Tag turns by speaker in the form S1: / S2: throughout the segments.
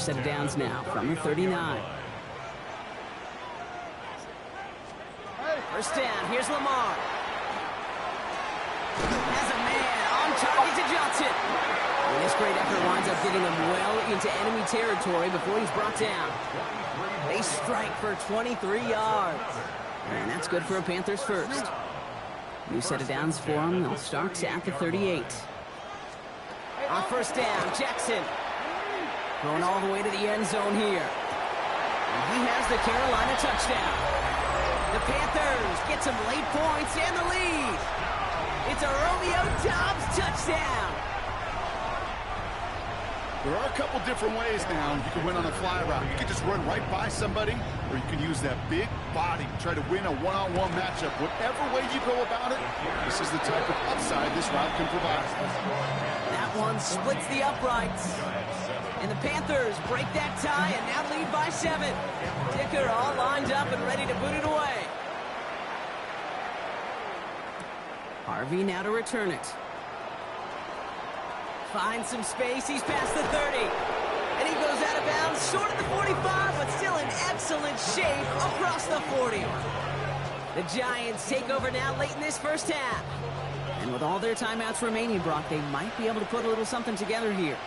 S1: set of downs now from the 39. First down, here's Lamar. Has a man on target to Johnson. And this great effort winds up getting him well into enemy territory before he's brought down. They strike for 23 yards. And that's good for a Panthers first. New set of downs for him. They'll start at the 38. On first down, Jackson. Going all the way to the end zone here. And he has the Carolina touchdown. The Panthers get some late points and the lead. It's a Romeo Doubs touchdown.
S2: There are a couple different ways now you can win on a fly route. You can just run right by somebody, or you can use that big body to try to win a one-on-one matchup. Whatever way you go about it, this is the type of upside this route can provide.
S1: That one splits the uprights. And the Panthers break that tie and now lead by 7. Dicker all lined up and ready to boot it away. Harvey now to return it. Finds some space. He's past the 30. And he goes out of bounds short of the 45, but still in excellent shape across the 40. The Giants take over now late in this first half. And with all their timeouts remaining, Brock, they might be able to put a little something together here.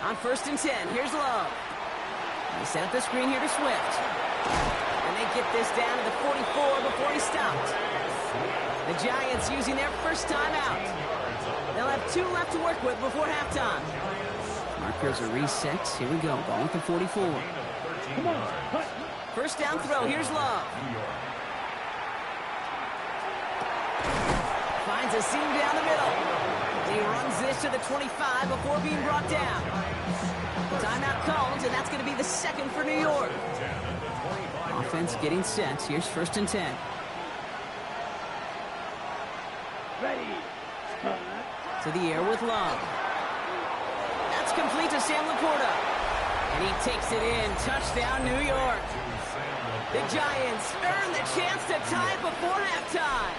S1: On first and 10, here's Love. They set up the screen here to Swift. And they get this down to the 44 before he stopped. The Giants using their first timeout. They'll have 2 left to work with before halftime. Markers are reset. Here we go. Ball at the 44. First down throw. Here's Love. Finds a seam down the middle. He runs this to the 25 before being brought down. Timeout called, and that's going to be the second for New York. Offense getting set. Here's first and 10.
S3: Ready.
S1: To the air with Love. That's complete to Sam Laporta. And he takes it in. Touchdown, New York. The Giants earn the chance to tie it before halftime.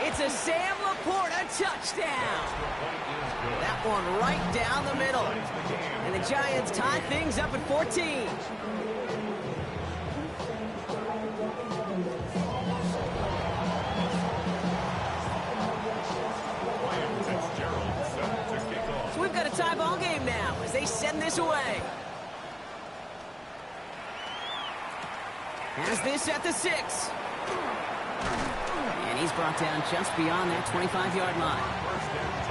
S1: It's a Sam Laporta touchdown. That one right down the middle. And the Giants tie things up at 14. So we've got a tie ball game now as they send this away. Has this at the 6. And he's brought down just beyond that 25-yard line.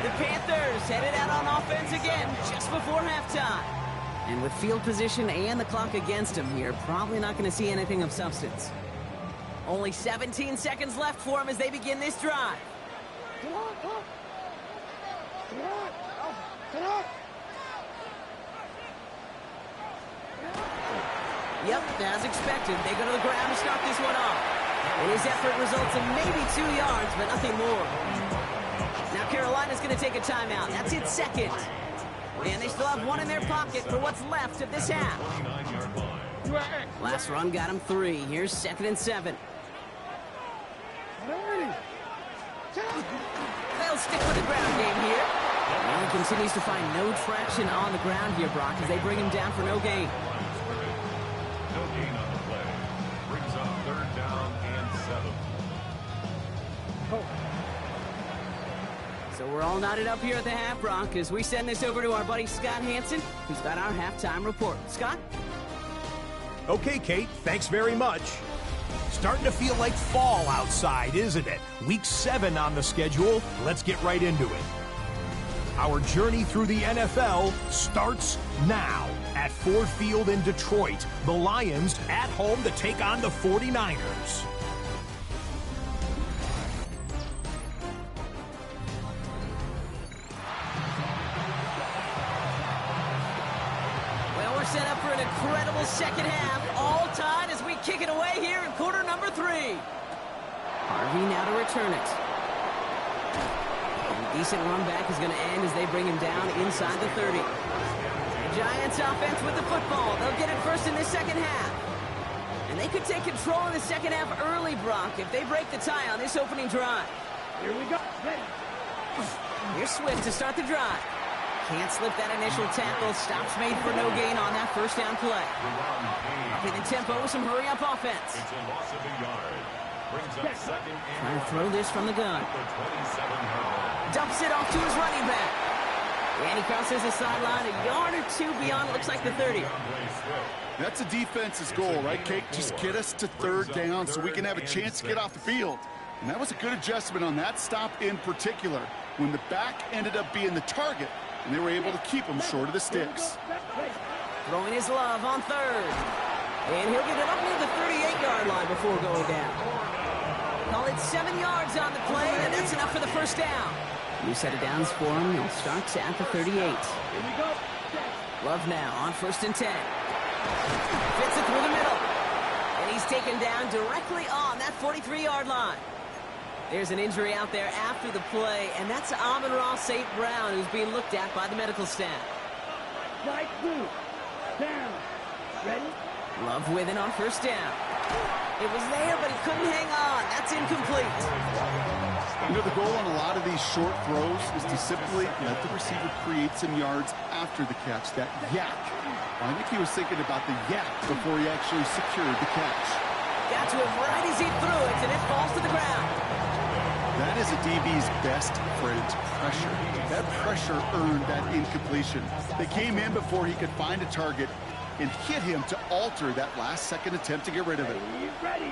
S1: The Panthers headed out on offense again just before halftime. And with field position and the clock against him here, probably not going to see anything of substance. Only 17 seconds left for him as they begin this drive. Yep, as expected, they go to the ground to start this one off. And his effort results in maybe 2 yards, but nothing more. Now Carolina's going to take a timeout. That's its second. And they still have 1 in their pocket for what's left of this half. Last run got him 3. Here's second and 7. They'll stick with the ground game here. And he continues to find no traction on the ground here, Brock, as they bring him down for no gain.
S4: No gain on the play. Brings up 3rd down and 7.
S1: So we're all knotted up here at the half, Brock, as we send this over to our buddy Scott Hansen, who's got our halftime report. Scott?
S5: Okay, Kate, thanks very much. Starting to feel like fall outside, isn't it? Week 7 on the schedule. Let's get right into it. Our journey through the NFL starts now at Ford Field in Detroit. The Lions at home to take on the 49ers.
S1: Well, we're set up for an incredible second half. All tied as we kick it away here in quarter number 3. Harvey now to return it. And a decent run back is going to end as they bring him down inside the 30. The Giants offense with the football. They'll get it first in the second half. And they could take control in the second half early, Brock, if they break the tie on this opening drive.
S3: Here we go. Ready.
S1: Here's Swift to start the drive. Can't slip that initial tackle. Stops made for no gain on that first down play. Upping the tempo with some hurry-up offense.
S4: It's a loss of a yard. Brings up second and
S1: Trying to throw this from the gun.
S4: the 27-yard line.
S1: Dumps it off to his running back. And he crosses the sideline a yard or two beyond, it looks like the 30.
S2: That's a defense's goal, right, Kate? Just get us to third down so we can have a chance to get off the field. And that was a good adjustment on that stop in particular, when the back ended up being the target, and they were able to keep him short of the sticks.
S1: Throwing his love on third. And he'll get it up near the 38-yard line before going down. Call it 7 yards on the play, and that's enough for the first down. New set of downs for him. He'll start at the 38.
S3: Here we go.
S1: Love now on 1st and 10. Fits it through the middle. And he's taken down directly on that 43-yard line. There's an injury out there after the play, and that's Amon-Ra St. Brown, who's being looked at by the medical staff.
S3: Side 2. Down. Ready?
S1: Love with it on 1st down. It was there, but he couldn't hang on. That's incomplete.
S2: You know, the goal on a lot of these short throws is to simply let the receiver create some yards after the catch, that yak. I think he was thinking about the yak before he actually secured the catch.
S1: Got to him right as he threw it, and it falls to the ground.
S2: That is a DB's best friend, pressure. That pressure earned that incompletion. They came in before he could find a target and hit him to alter that last-second attempt to get rid of it.
S3: Ready.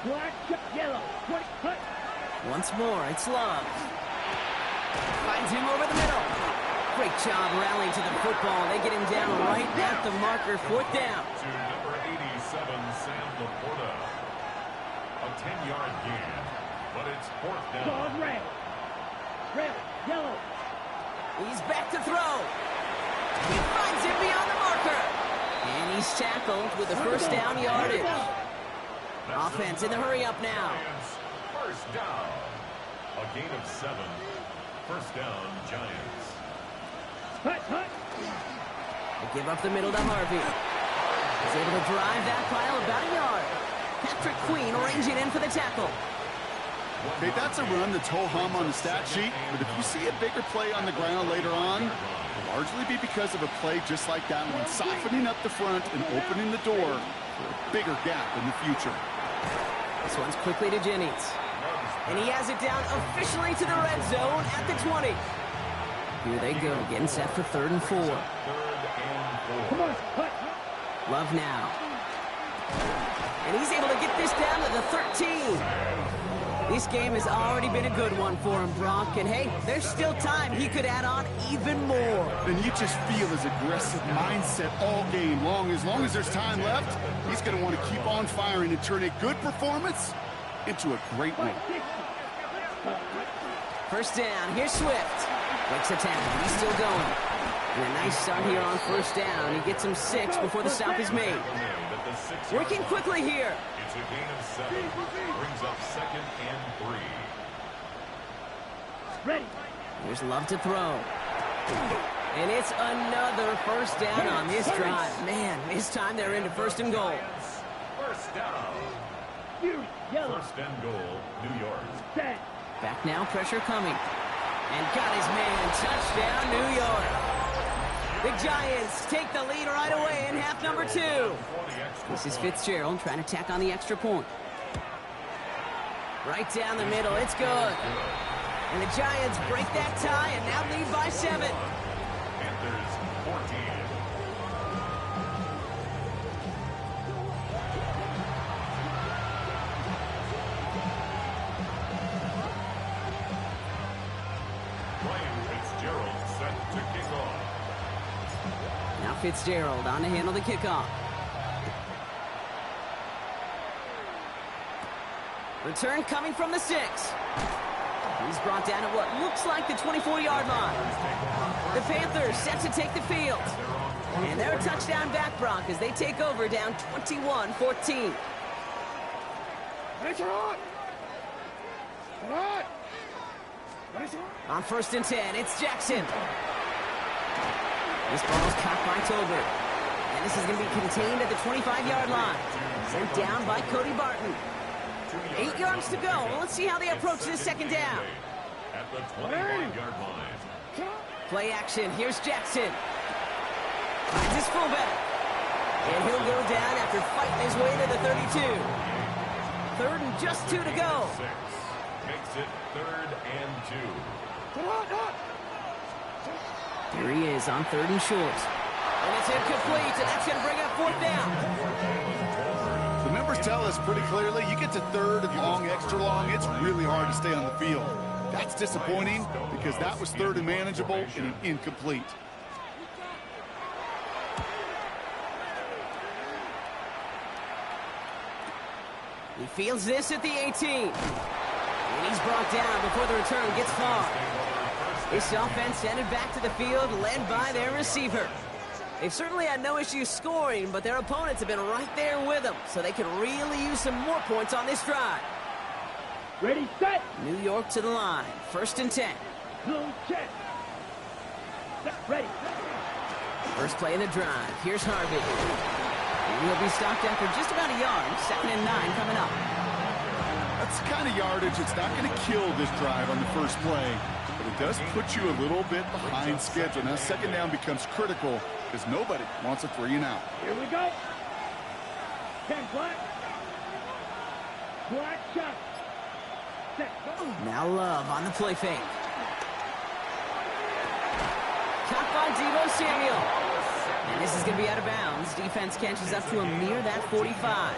S3: Black, yellow. Quick, cut.
S1: Once more, it's Love. Finds him over the middle. Great job rallying to the football. They get him down right at the marker. 4th down.
S4: To number 87, Sam Laporta. A 10-yard gain, but it's 4th down.
S3: Dog red. Red, yellow.
S1: He's back to throw. He finds him beyond the marker. And he's tackled with the first down yardage. Offense in the hurry-up now.
S4: Giants, first down. A gain of 7. First down, Giants.
S3: Hut, hut.
S1: They give up the middle to Harvey. He's able to drive that pile about a yard. Patrick Queen arranging in for the tackle.
S2: Okay, that's a run that's ho-hum on the stat sheet, but if you see a bigger play on the ground later on, it'll largely be because of a play just like that one, softening up the front and opening the door for a bigger gap in the future.
S1: This one's quickly to Jennings. And he has it down officially to the red zone at the 20. Here they go, getting set for 3rd and 4.
S3: Come on, hut.
S1: Love now. And he's able to get this down to the 13. This game has already been a good one for him, Brock. And hey, there's still time. He could add on even more.
S2: And you just feel his aggressive mindset all game long. As long as there's time left, he's going to want to keep on firing and turn a good performance into a great one.
S1: 1st down, here's Swift. Breaks a tackle, he's still going. And a nice start here on 1st down. He gets him 6 before the stop is made. Working quickly here.
S4: It's a gain of 7. Brings up 2nd and 3.
S3: Ready.
S1: Here's Love to throw. And it's another 1st down on this drive. Man, this time they're into 1st and goal.
S4: First down.
S3: Fury, yellow.
S4: 1st and goal, New York.
S3: Set.
S1: Back now, pressure coming. And got his man. Touchdown, New York. The Giants take the lead right away in half number 2. This is Fitzgerald trying to tack on the extra point. Right down the middle. It's good. And the Giants break that tie and now lead by 7.
S4: Panthers 14.
S1: Fitzgerald on to handle the kickoff. Return coming from the 6. He's brought down at what looks like the 24-yard line. The Panthers set to take the field. And they're a touchdown back, Brock, as they take over down 21-14. On 1st and 10, it's Jackson. This ball's caught by Tolbert. And this is going to be contained at the 25-yard line. Sent down by Cody Barton. 8 yards to go. Well, let's see how they approach this 2nd down.
S4: At the 25-yard line.
S1: Play action. Here's Jackson. Finds his fullback. And he'll go down after fighting his way to the 32. Third and just 2 to go.
S4: Makes it 3rd and 2.
S1: Here he is on 3rd and short. And it's incomplete, and that's going to bring up 4th down.
S2: The numbers tell us pretty clearly, you get to 3rd and long, extra long, it's really hard to stay on the field. That's disappointing because that was 3rd and manageable and incomplete.
S1: He fields this at the 18. And he's brought down before the return gets far. This offense headed back to the field, led by their receiver. They've certainly had no issues scoring, but their opponents have been right there with them, so they could really use some more points on this drive.
S3: Ready, set.
S1: New York to the line. 1st and 10.
S3: Blue check. Set, ready.
S1: First play of the drive. Here's Harvey. And he'll be stopped after just about a yard. 2nd and 9 coming up.
S2: That's the kind of yardage it's not going to kill this drive on the first play, but it does put you a little bit behind schedule. Now 2nd down becomes critical because nobody wants a 3 and out.
S3: Here we go. 10 black. Black shot. Set, go.
S1: Now Love on the play fake. Caught by Deebo Samuel. And this is going to be out of bounds. Defense catches up to him near that 45.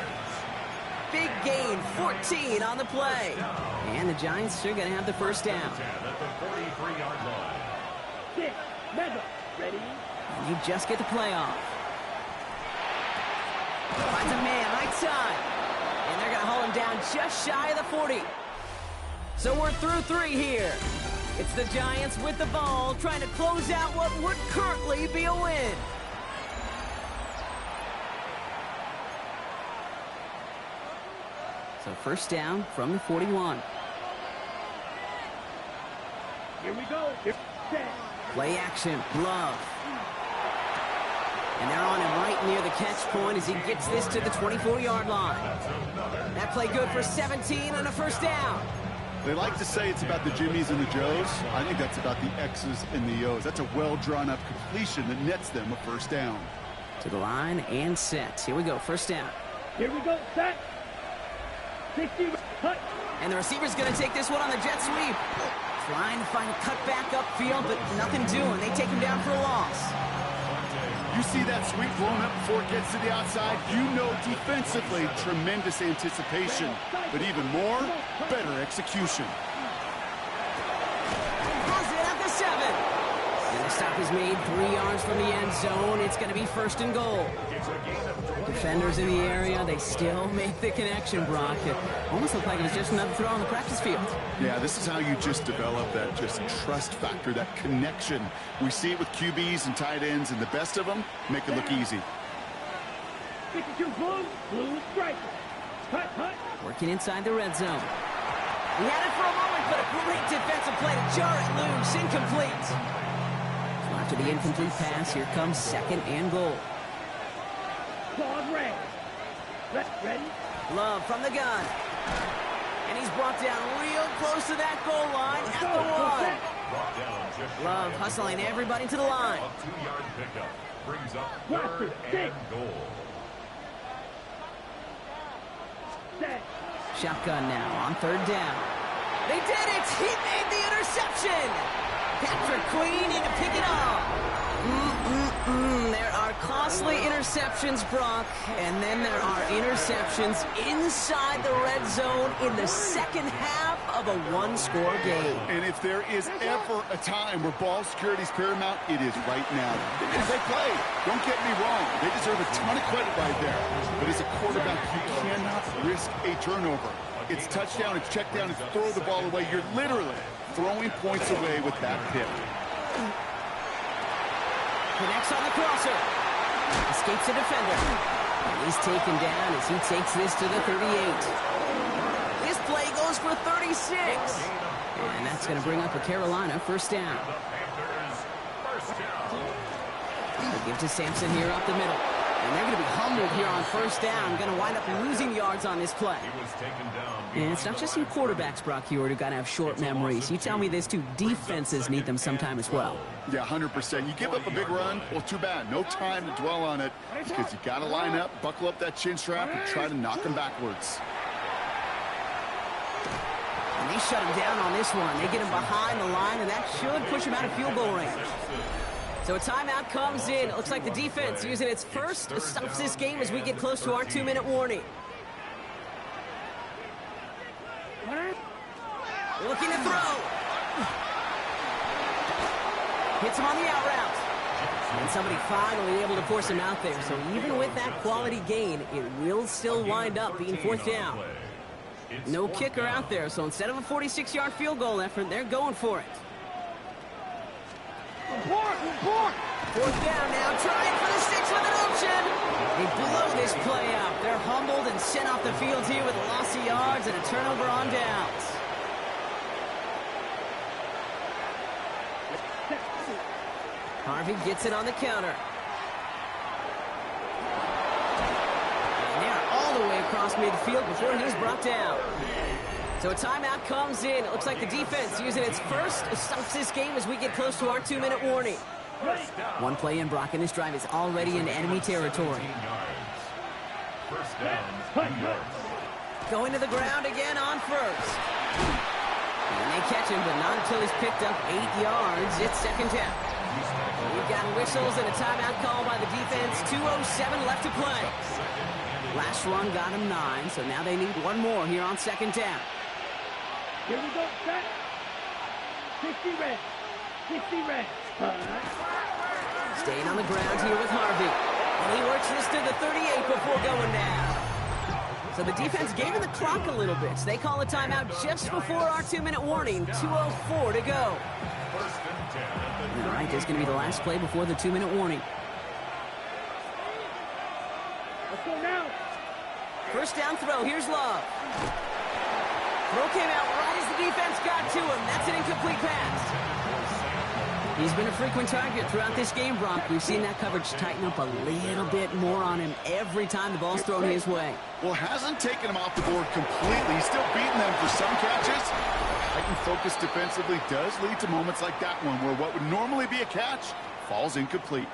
S1: Big gain, 14 on the play. And the Giants are going to have the 1st down.
S4: At the 43-yard line.
S3: 6, mega. Ready.
S1: And you just get the play off. Finds a man right side. And they're going to haul him down just shy of the 40. So we're through 3 here. It's the Giants with the ball, trying to close out what would currently be a win. So 1st down from the 41.
S3: Here we go. Here, set.
S1: Play action, Love. And they're on him right near the catch point as he gets this to the 24-yard line. That play good for 17 and a 1st down.
S2: They like to say it's about the Jimmies and the Joes. I think that's about the X's and the O's. That's a well-drawn-up completion that nets them a 1st down.
S1: To the line and set. Here we go, 1st down.
S3: Here we go. Set. 60. Cut.
S1: And the receiver's going to take this one on the jet sweep. Trying to find a cutback upfield, but nothing doing. They take him down for a loss.
S2: You see that sweep blown up before it gets to the outside, you know defensively, tremendous anticipation, but even more, better execution.
S1: Throws it at the 7. And the stop is made 3 yards from the end zone. It's going to be 1st and goal. Defenders in the area, they still make the connection, Brock. It almost looked like it was just another throw on the practice field.
S2: Yeah, this is how you just develop that just trust factor, that connection. We see it with QBs and tight ends, and the best of them make it look easy.
S3: 52 blue. Blue striker. Cut, cut.
S1: Working inside the red zone. He had it for a moment, but a great defensive play to jar it loose. Incomplete. So after the incomplete pass, here comes 2nd and goal.
S3: Claude Ray. Ready? Love
S1: from the gun. And he's brought down real close to that goal line at the 1. Love hustling everybody to the line.
S4: A 2-yard pickup brings up 3rd and goal.
S3: Set.
S1: Shotgun now on 3rd down. They did it! He made the interception! Patrick Queen in to pick it up. There are costly interceptions, Brock, and then there are interceptions inside the red zone in the 2nd half of a 1-score game.
S2: And if there is ever a time where ball security is paramount, it is right now. They play. Don't get me wrong. They deserve a ton of credit right there. But as a quarterback, you cannot risk a turnover. It's touchdown, it's check down, it's throw the ball away. You're literally throwing points away with that pick.
S1: Connects on the crosser. Escapes a defender. And he's taken down as he takes this to the 38. This play goes for 36. And that's going to bring up a Carolina 1st down. They'll give to Sampson here up the middle. And they're going to be humbled here on first down. Going to wind up losing yards on this play.
S4: He was taken down.
S1: And it's not just you quarterbacks, Brock Hewitt, who got to have short memories. You tell me this too, defenses need them sometime as well.
S2: Yeah, 100%. You give up a big run, well, too bad. No time to dwell on it because you got to line up, buckle up that chin strap, and try to knock them backwards.
S1: And they shut him down on this one. They get him behind the line, and that should push him out of field goal range. So a timeout comes in. It looks like the defense using its first stops this game as we get close to our 2-minute warning. Looking to throw. Hits him on the out route. And somebody finally able to force him out there. So even with that quality gain, it will still wind up being fourth down. No kicker out there, so instead of a 46-yard field goal effort, they're going for it. Fourth down now, trying for the six with an option. They blow this play up. They're humbled and sent off the field here with a loss of yards and a turnover on downs. Harvey gets it on the counter. And they're all the way across midfield before he's brought down. So a timeout comes in. It looks like the defense using its first stops this game as we get close to our 2-minute warning. One play in, Brock, and this drive is already in enemy territory.
S4: First down, 2 yards.
S1: Going to the ground again on first. And they catch him, but not until he's picked up 8 yards. It's second down. We've got whistles and a timeout call by the defense. 2:07 left to play. Last run got him 9, so now they need one more here on second down.
S3: Here we go, set. 60 red. 60 red.
S1: Staying on the ground here with Harvey. And he works this to the 38 before going down. So the defense gave him the clock a little bit. So they call a timeout just before our 2-minute warning. 2:04 to go.
S4: First and 10.
S1: All right, this is going to be the last play before the 2-minute warning.
S3: Let's go now.
S1: First down throw. Here's Love. Throw came out right as the defense got to him. That's an incomplete pass. He's been a frequent target throughout this game, Brock. We've seen that coverage tighten up a little bit more on him every time the ball's thrown his way.
S2: Well, hasn't taken him off the board completely. He's still beating them for some catches. Heightened focus defensively does lead to moments like that one where what would normally be a catch falls incomplete.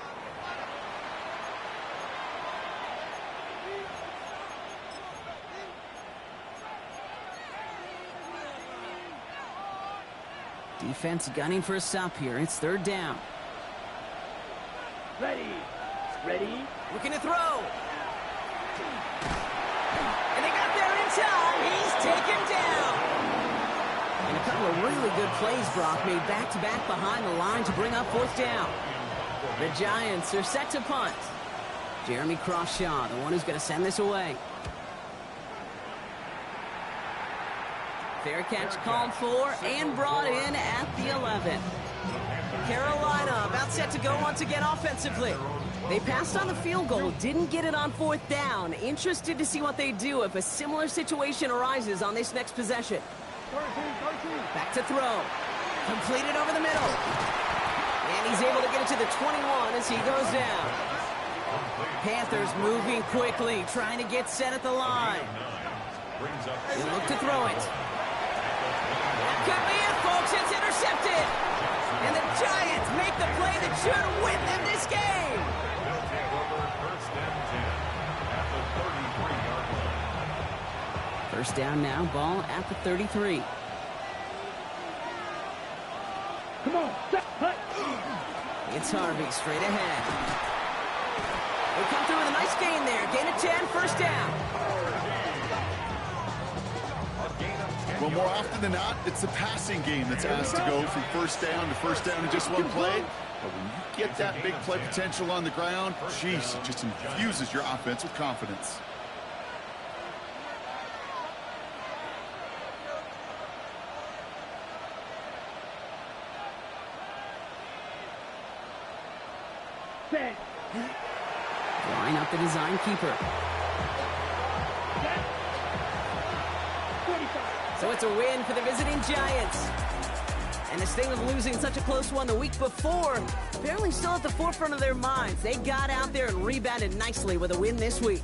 S1: Defense gunning for a stop here. It's third down.
S3: Ready. Ready.
S1: Looking to throw. And they got there in time. He's taken down. And a couple of really good plays, Brock, made back-to-back behind the line to bring up fourth down. The Giants are set to punt. Jeremy Crawshaw, the one who's going to send this away. Fair catch called for and brought in at the 11. Carolina about set to go once again offensively. They passed on the field goal, didn't get it on fourth down. Interested to see what they do if a similar situation arises on this next possession. Back to throw. Completed over the middle. And he's able to get it to the 21 as he goes down. Panthers moving quickly, trying to get set at the line. They look to throw it. Could be it, folks. It's intercepted. And the Giants make the play that should win them this game.
S4: They'll take over first and 10 at the 33-yard line.
S1: First down now, ball at the 33.
S3: Come on, set, hut.
S1: It's Harvey straight ahead. They come through with a nice gain there. Gain of 10, first down.
S2: Well, more often than not, it's the passing game that's asked to go from first down in just one play. But when you get that big play potential on the ground, geez, it just infuses your offense with confidence.
S3: Set.
S1: Line up the design keeper.
S3: Set. 45.
S1: So it's a win for the visiting Giants. And the sting of losing such a close one the week before, apparently still at the forefront of their minds. They got out there and rebounded nicely with a win this week.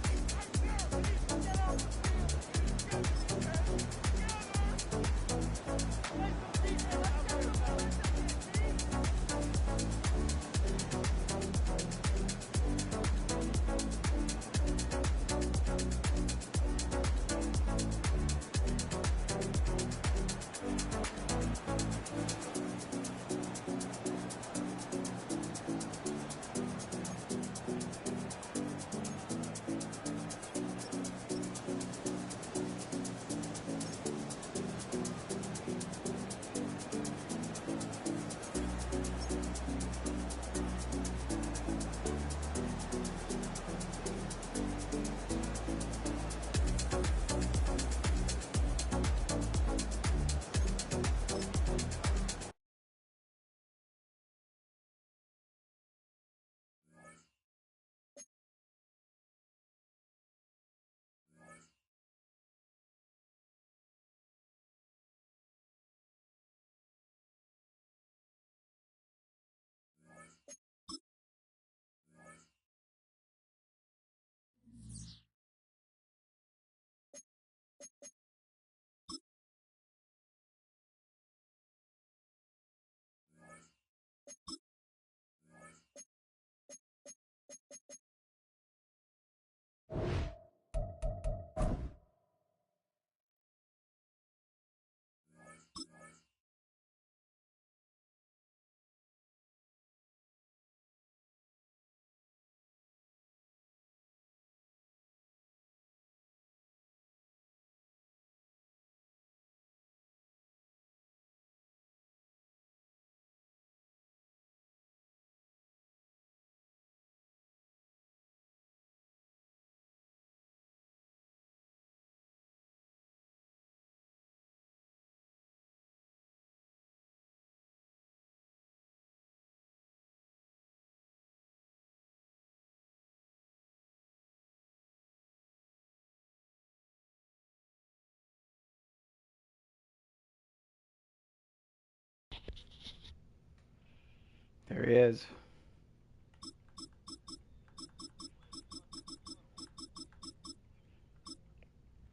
S6: There he is.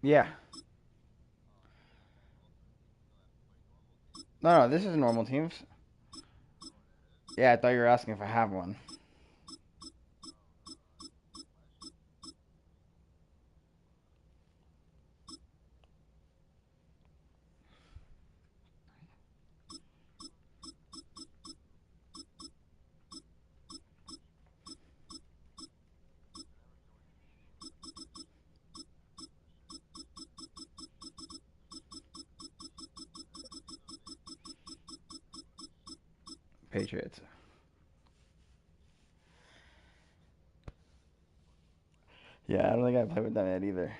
S6: Yeah. No, this is normal teams. Yeah, I thought you were asking if I have one. Patriots. Yeah, I don't think I played with them yet either.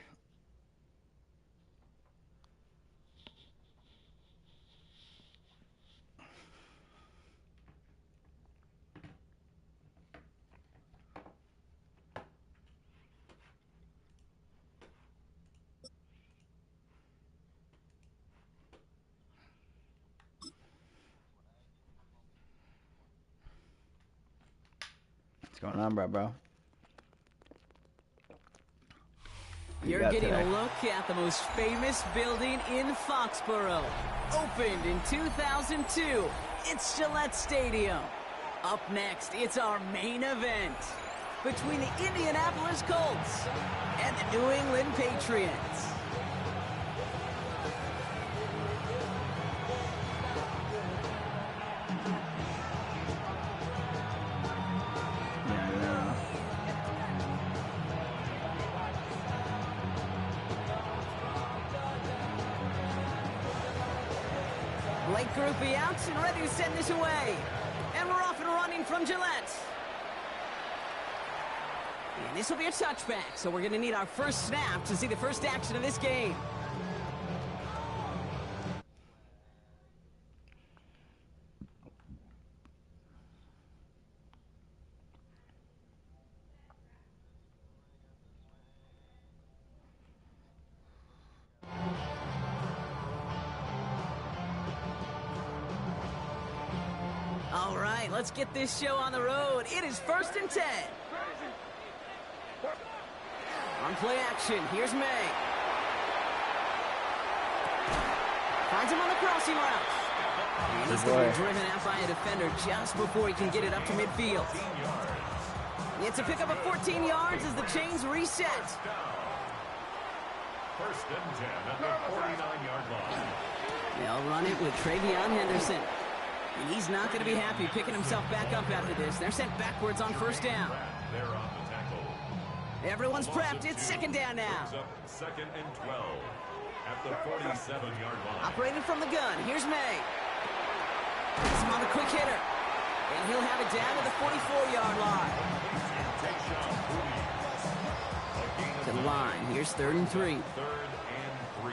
S6: What's going on, bro?
S1: You're getting a look at the most famous building in Foxborough. Opened in 2002, it's Gillette Stadium. Up next, it's our main event between the Indianapolis Colts and the New England Patriots. Blake Groupie out and ready to send this away. And we're off and running from Gillette. And this will be a touchback, so we're going to need our first snap to see the first action of this game. let's get this show on the road. It is 1st and 10. On play action, here's May. Finds him on the crossing route. And he's going to be driven out by a defender just before he can get it up to midfield. It's a pickup of 14 yards as the chains reset.
S4: 1st and 10 at the 49-yard line.
S1: They'll run it with Travion Henderson. And he's not going to be happy picking himself back up after this. They're sent backwards on 1st down.
S4: They're on the tackle.
S1: Everyone's prepped. It's 2nd down now.
S4: 2nd and 12 at the 47-yard line.
S1: Operating from the gun. Here's May. He's on the quick hitter. And he'll have it down to the 44-yard line. To the line. Here's 3rd and 3.
S4: 3rd and 3.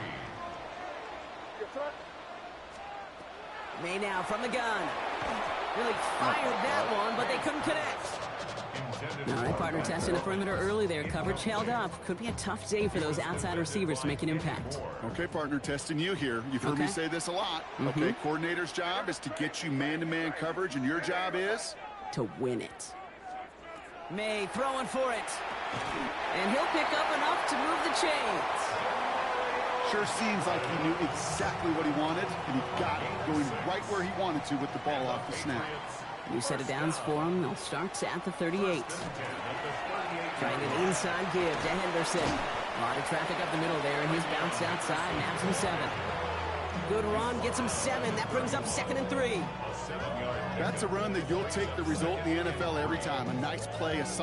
S1: May now from the gun. Really fired that one, but they couldn't connect. All right, partner, testing the perimeter early there. Coverage held up. Could be a tough day for those outside receivers to make an impact.
S2: Okay, partner, testing you here. You've heard me say this a lot. Okay, coordinator's job is to get you man-to-man coverage, and your job is?
S1: To win it. May throwing for it. And he'll pick up enough to move the chains.
S2: Sure seems like he knew exactly what he wanted, and he got it, going right where he wanted to with the ball off the snap.
S1: New set of downs for him. They'll start at the 38. Trying an inside give to Henderson. A lot of traffic up the middle there, and his bounce outside nabs him 7. Good run, gets him 7. That brings up 2nd and 3.
S2: That's a run that you'll take the result in the NFL every time. A nice play, a